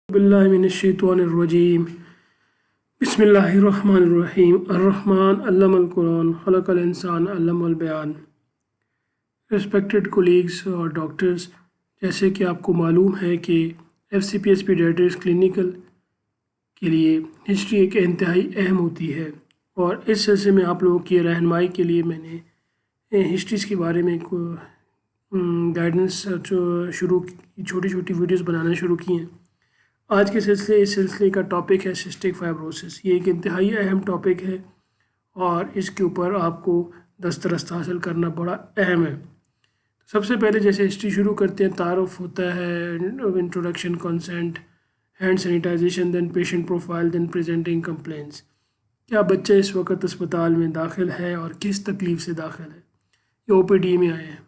बिल्लाहिमिनश्शैतानिर्रजीम बिस्मिल्लाहिर्रहमानिर्रहीम अर्रहमान अल्लमल कुरान खलकल इंसान अल्लमल बयान। रिस्पेक्टेड कोलीग्स और डॉक्टर्स, जैसे कि आपको मालूम है कि FCPS पीडियाट्रिक्स क्लिनिकल के लिए हिस्ट्री एक इंतहाई अहम होती है और इस सिलसिले में आप लोगों की रहनुमाई के लिए मैंने हिस्ट्रीज़ के बारे में गाइडेंस शुरू छोटी छोटी वीडियोस बनाना शुरू की हैं। आज के इस सिलसिले का टॉपिक है सिस्टिक फाइब्रोसिस। ये एक इंतहाई अहम टॉपिक है और इसके ऊपर आपको दस्तरस्त हासिल करना बड़ा अहम है। सबसे पहले जैसे हिस्ट्री शुरू करते हैं, तारुफ होता है, introduction, consent, hand sanitization, then patient profile, then presenting complaints. क्या बच्चा इस वक्त अस्पताल में दाखिल है और किस तकलीफ से दाखिल है, ये OPD में आए हैं।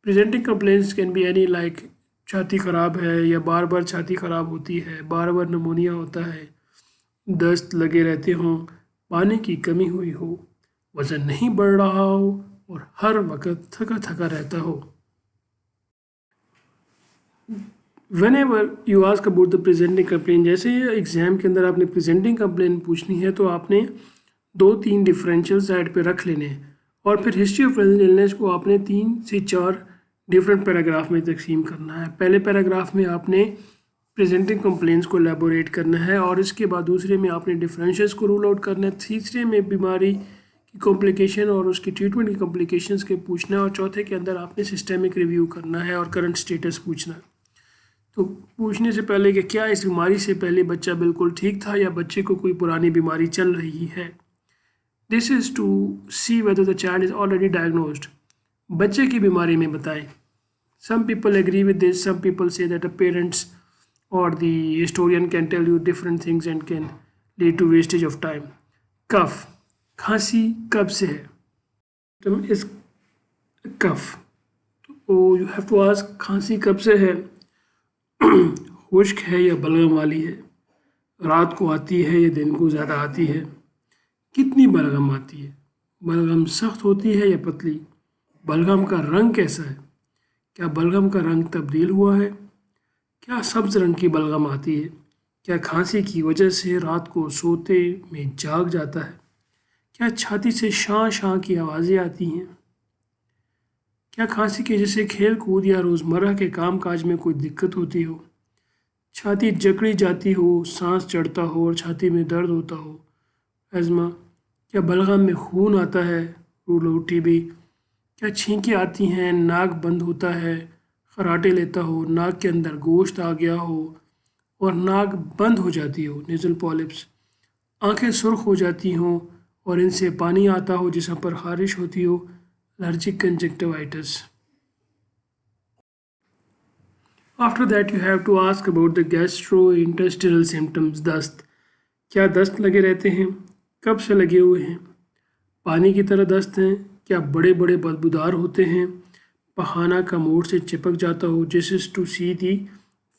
Presenting complaints can be any like छाती ख़राब है या बार बार छाती ख़राब होती है, बार बार नमूनिया होता है, दस्त लगे रहते हों, पानी की कमी हुई हो, वज़न नहीं बढ़ रहा हो और हर वक्त थका थका रहता हो। Whenever you ask about the presenting complaint, जैसे एग्ज़ाम के अंदर आपने प्रेजेंटिंग कंप्लेंट पूछनी है तो आपने 2-3 डिफरेंशियल साइड पे रख लेने हैं और फिर हिस्ट्री ऑफ प्रेजेंट इलनेस को आपने 3 से 4 डिफरेंट पैराग्राफ में तकसीम करना है। पहले पैराग्राफ में आपने प्रेजेंटिंग कंप्लेंट्स को एलेबोरेट करना है और इसके बाद दूसरे में आपने डिफरेंशियल्स को रूल आउट करना है, तीसरे में बीमारी की कॉम्प्लिकेशन और उसकी ट्रीटमेंट की कॉम्प्लिकेशंस के पूछना है और चौथे के अंदर आपने सिस्टेमिक रिव्यू करना है और करंट स्टेटस पूछना है। तो पूछने से पहले कि क्या इस बीमारी से पहले बच्चा बिल्कुल ठीक था या बच्चे को कोई पुरानी बीमारी चल रही है। This is to see whether the child is already diagnosed. बच्चे की बीमारी में बताएं। Some people agree with this, some people say that the parents or the historian can tell you different things and can lead to wastage of time. कफ, खांसी कब से है? तुम इस कफ, तो you have to ask खांसी कब से है? खुश्क है या बलगम वाली है? रात को आती है या दिन को ज़्यादा आती है? कितनी बलगम आती है? बलगम सख्त होती है या पतली? बलगम का रंग कैसा है? क्या बलगम का रंग तब्दील हुआ है? क्या सब्ज रंग की बलगम आती है? क्या खांसी की वजह से रात को सोते में जाग जाता है? क्या छाती से शां शां की आवाज़ें आती हैं? क्या खांसी की वजह से खेल कूद या रोज़मर्रा के काम काज में कोई दिक्कत होती हो? छाती जकड़ी जाती हो, सांस चढ़ता हो और छाती में दर्द होता हो? एज़मा? क्या बलगम में खून आता है? Rule out TB? क्या छींकें आती हैं, नाक बंद होता है, खराटे लेता हो, नाक के अंदर गोश्त आ गया हो और नाक बंद हो जाती हो, नेज़ल पॉलिप्स, आंखें सुर्ख हो जाती हों और इनसे पानी आता हो, जिसम पर खारिश होती हो, allergic conjunctivitis. After that you have to ask about the gastrointestinal symptoms. दस्त, क्या दस्त लगे रहते हैं? कब से लगे हुए हैं? पानी की तरह दस्त हैं? क्या बड़े बड़े बदबूदार होते हैं? पखाना कमोड से चिपक जाता हो, this is to see the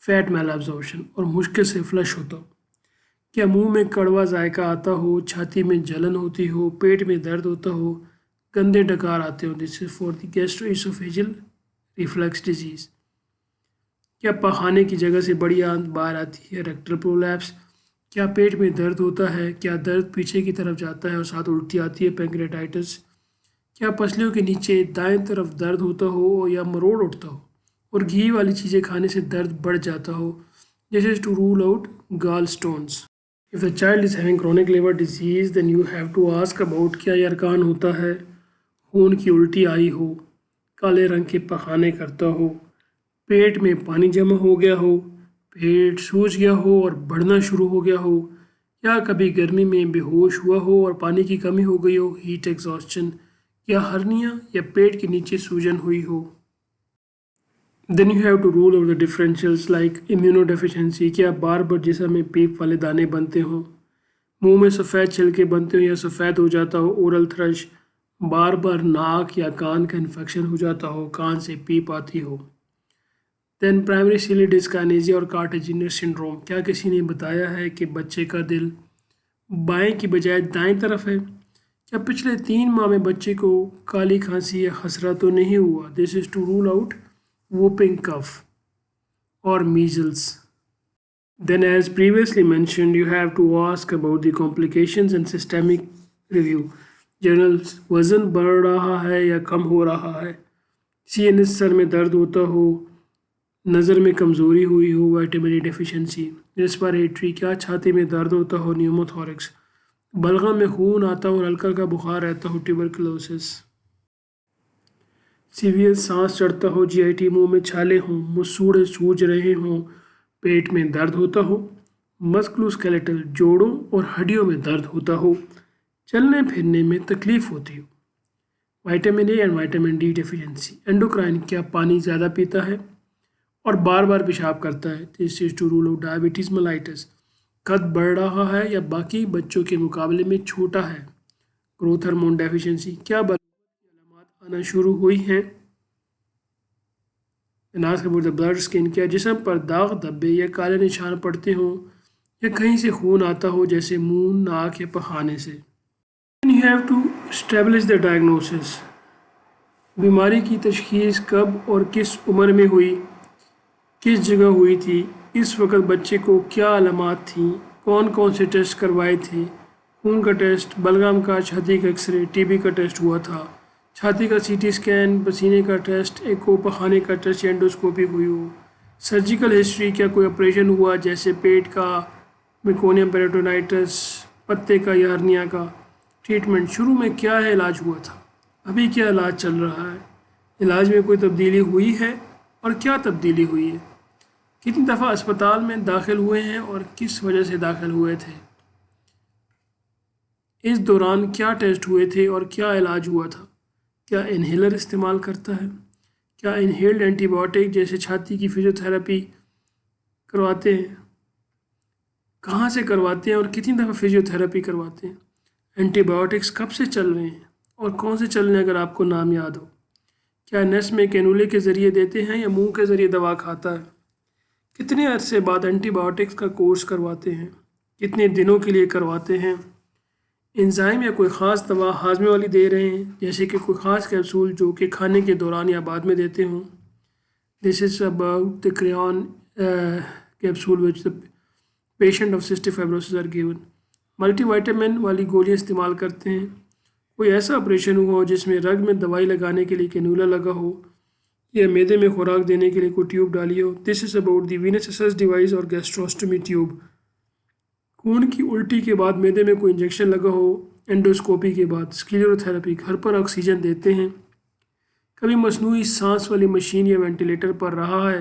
fat malabsorption, और मुश्किल से फ्लश होता हो? क्या मुंह में कड़वा जायका आता हो, छाती में जलन होती हो, पेट में दर्द होता हो, गंदे डकार आते हो? This is for the gastroesophageal reflux disease. क्या पखाने की जगह से बड़ी आंत बाहर आती है, रेक्टल प्रोलैप्स? क्या पेट में दर्द होता है? क्या दर्द पीछे की तरफ जाता है और साथ उल्टी आती है, पैंक्रेटाइटिस? क्या पसलियों के नीचे दाएं तरफ दर्द होता हो या मरोड़ उठता हो और घी वाली चीज़ें खाने से दर्द बढ़ जाता हो? This is to rule out gallstones. If the child is having chronic liver disease then you have to ask about क्या यरकान होता है, खून की उल्टी आई हो, काले रंग के पखाने करता हो, पेट में पानी जमा हो गया हो, पेट सूज गया हो और बढ़ना शुरू हो गया हो, या कभी गर्मी में बेहोश हुआ हो और पानी की कमी हो गई हो, हीट एग्जॉस्शन, या हर्निया या पेट के नीचे सूजन हुई हो। Then you have to rule out the differentials like immunodeficiency. क्या बार बार जिस्म में पीप वाले दाने बनते हों, मुंह में सफ़ेद छिलके बनते हो या सफ़ेद हो जाता हो, ओरल थ्रश, बार बार नाक या कान का इन्फेक्शन हो जाता हो, कान से पीप आती हो। देन प्राइमरी सिली डिस्काइनेसिया और कार्टिजिनस सिंड्रोम। क्या किसी ने बताया है कि बच्चे का दिल बाएं की बजाय दाएं तरफ है? क्या पिछले 3 माह में बच्चे को काली खांसी या खसरा तो नहीं हुआ? This is to rule out whooping cough और measles. Then, as previously mentioned, you have to ask about the complications and systemic review. Journals वज़न बढ़ रहा है या कम हो रहा है, CNS सर में दर्द होता हो, नज़र में कमज़ोरी हुई हो, विटामिन डी डेफिशिएंसी, रेस्पिरेटरी क्या छाती में दर्द होता हो, न्यूमोथोरिक्स, बलगम में खून आता हो और हल्का हल्का बुखार रहता हो, ट्यूबरकुलोसिस, सीवियर सांस चढ़ता हो, GIT, मुंह में छाले हों, मुसूड़े सूज रहे हों, पेट में दर्द होता हो, मस्कुलोस्केलेटल जोड़ों और हड्डियों में दर्द होता हो, चलने फिरने में तकलीफ होती हो, vitamin A and vitamin D deficiency, endocrine क्या पानी ज़्यादा पीता है और बार बार पेशाब करता है, this is to rule out diabetes mellitus, कद बढ़ रहा है या बाकी बच्चों के मुकाबले में छोटा है, ग्रोथ हार्मोन डेफिशिएंसी, क्या अलामात आना शुरू हुई हैं, अनाज का द ब्लड स्किन, क्या जिस्म पर दाग धब्बे या काले निशान पड़ते हों या कहीं से खून आता हो जैसे मुंह, नाक या पखाने से। You have to establish the diagnosis, बीमारी की तशखीस कब और किस उम्र में हुई, किस जगह हुई थी, इस वक्त बच्चे को क्या अलामात थीं, कौन कौन से टेस्ट करवाए थे, खून का टेस्ट, बलगम का, छाती का एक्सरे, TB का टेस्ट हुआ था, छाती का CT स्कैन, पसीने का टेस्ट, एको, पखाने का टेस्ट, एंडोस्कोपी हुई हो, सर्जिकल हिस्ट्री, क्या कोई ऑपरेशन हुआ जैसे पेट का, मेकोनियम पेरिटोनाइटिस, पत्ते का या हर्निया का, ट्रीटमेंट शुरू में क्या है, इलाज हुआ था, अभी क्या इलाज चल रहा है, इलाज में कोई तब्दीली हुई है और क्या तब्दीली हुई है, कितनी दफ़ा अस्पताल में दाखिल हुए हैं और किस वजह से दाखिल हुए थे, इस दौरान क्या टेस्ट हुए थे और क्या इलाज हुआ था, क्या इन्हेलर इस्तेमाल करता है, क्या इनहेल्ड एंटीबायोटिक जैसे छाती की फिजियोथेरेपी करवाते हैं, कहाँ से करवाते हैं और कितनी दफ़ा फिजियोथेरेपी करवाते हैं, एंटीबायोटिक्स कब से चल रहे हैं और कौन से चल रहे हैं अगर आपको नाम याद हो, क्या नस में कैनुले के ज़रिए देते हैं या मुंह के ज़रिए दवा खाता है, कितने अरसे बाद एंटीबायोटिक्स का कोर्स करवाते हैं, कितने दिनों के लिए करवाते हैं, एंजाइम या कोई ख़ास दवा हाजमे वाली दे रहे हैं जैसे कि कोई ख़ास कैप्सूल जो कि खाने के दौरान या बाद में देते हों, this is about the Creon capsule which the patient of cystic fibrosis are given, multivitamin वाली गोलियाँ इस्तेमाल करते हैं, कोई ऐसा ऑपरेशन हुआ हो जिसमें रग में दवाई लगाने के लिए कैनुला लगा हो या मैदे में खुराक देने के लिए कोई ट्यूब डाली हो, this is about the venous access device और गैस्ट्रोस्टोमी ट्यूब, खून की उल्टी के बाद मैदे में कोई इंजेक्शन लगा हो, एंडोस्कोपी के बाद स्क्लेरोथेरेपी, घर पर ऑक्सीजन देते हैं, कभी मसनूई सांस वाली मशीन या वेंटिलेटर पर रहा है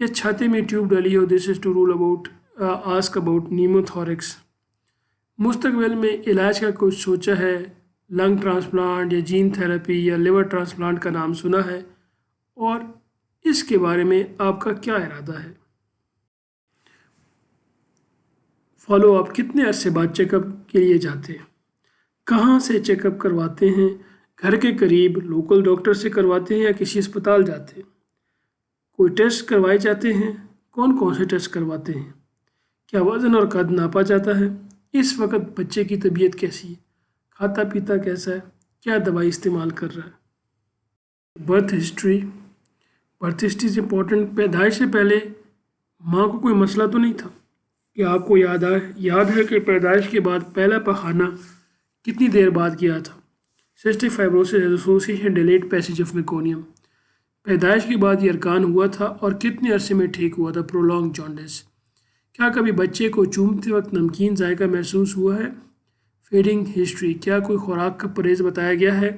या छाती में ट्यूब डाली हो, this is to rule about ask about pneumothorax, मुस्तकबिल में इलाज का कुछ सोचा है, लंग ट्रांसप्लांट या जीन थेरेपी या लिवर ट्रांसप्लांट का नाम सुना है और इसके बारे में आपका क्या इरादा है, फॉलो अप कितने अरसे बाद चेकअप के लिए जाते हैं, कहाँ से चेकअप करवाते हैं, घर के करीब लोकल डॉक्टर से करवाते हैं या किसी अस्पताल जाते हैं, कोई टेस्ट करवाए जाते हैं, कौन कौन से टेस्ट करवाते हैं, क्या वज़न और कद नापा जाता है, इस वक्त बच्चे की तबीयत कैसी है, खाता पीता कैसा है, क्या दवाई इस्तेमाल कर रहा है, birth history, birth history is important, पैदाइश से पहले माँ को कोई मसला तो नहीं था, क्या आपको याद है कि पैदाइश के बाद पहला पखाना कितनी देर बाद किया था, cystic fibrosis association delayed passage of meconium, पैदाइश के बाद ये अरकान हुआ था और कितने अरसे में ठीक हुआ था, प्रोलॉन्ग जॉन्डिस, क्या कभी बच्चे को चूमते वक्त नमकीन जायका महसूस हुआ है, फीडिंग हिस्ट्री, क्या कोई खुराक का परहेज़ बताया गया है,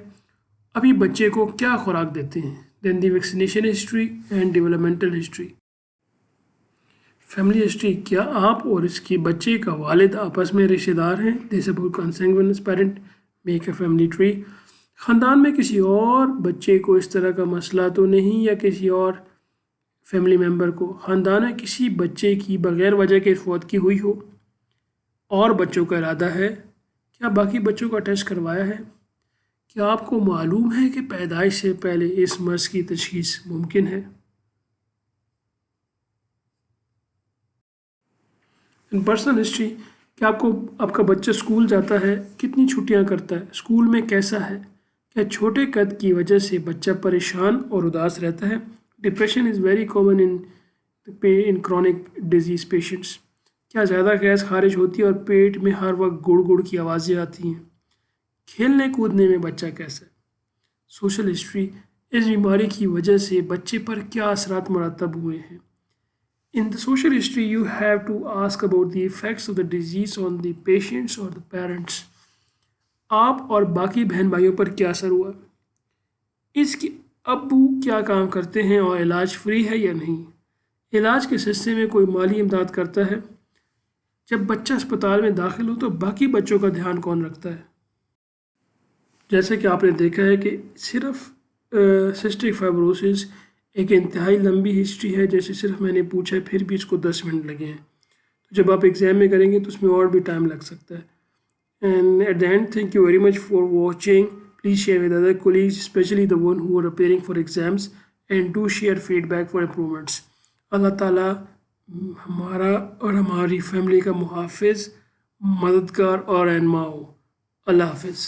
अभी बच्चे को क्या खुराक देते हैं, then the vaccination history and developmental history, family history, क्या आप और इसके बच्चे का वालिद आपस में रिश्तेदार हैं, this about consanguineous parent, make a family tree, ख़ानदान में किसी और बच्चे को इस तरह का मसला तो नहीं या किसी और फैमिली मेम्बर को, ख़ानदान में किसी बच्चे की बग़ैर वजह के फौत की हुई हो और बच्चों का इरादा है, क्या बाकी बच्चों का टेस्ट करवाया है, क्या आपको मालूम है कि पैदाइश से पहले इस मर्ज़ की तशख़ीस मुमकिन है, इन पर्सनल हिस्ट्री, क्या आपका बच्चा स्कूल जाता है, कितनी छुट्टियां करता है, स्कूल में कैसा है, क्या छोटे कद की वजह से बच्चा परेशान और उदास रहता है, depression is very common in in chronic disease patients? क्या ज़्यादा गैस खारिज होती है और पेट में हर वक्त गुड़ गुड़ की आवाज़ें आती हैं? खेलने कूदने में बच्चा कैसा है? सोशल हिस्ट्री, इस बीमारी की वजह से बच्चे पर क्या असरात मरतब हुए हैं? In the social history, you have to ask about the effects of the disease on the patients or the parents. आप और बाकी बहन भाइयों पर क्या असर हुआ? इसके अब्बू क्या काम करते हैं और इलाज फ्री है या नहीं? इलाज के सिलसिले में कोई माली इमदाद करता है? जब बच्चा अस्पताल में दाखिल हो तो बाकी बच्चों का ध्यान कौन रखता है? जैसे कि आपने देखा है कि सिर्फ सिस्टिक फाइब्रोसिस एक इंतहाई लंबी हिस्ट्री है, जैसे सिर्फ मैंने पूछा है फिर भी इसको 10 मिनट लगे हैं। तो जब आप एग्ज़ाम में करेंगे तो उसमें और भी टाइम लग सकता है। And at the end, thank you very much for watching. Please share with other colleagues, specially the one who are appearing for exams, and do share feedback for improvements. Allah ताला हमारा और हमारी फैमिली का मुहाफ़िज़, मददगार और रहनुमा हो. अल्लाह हाफिज़.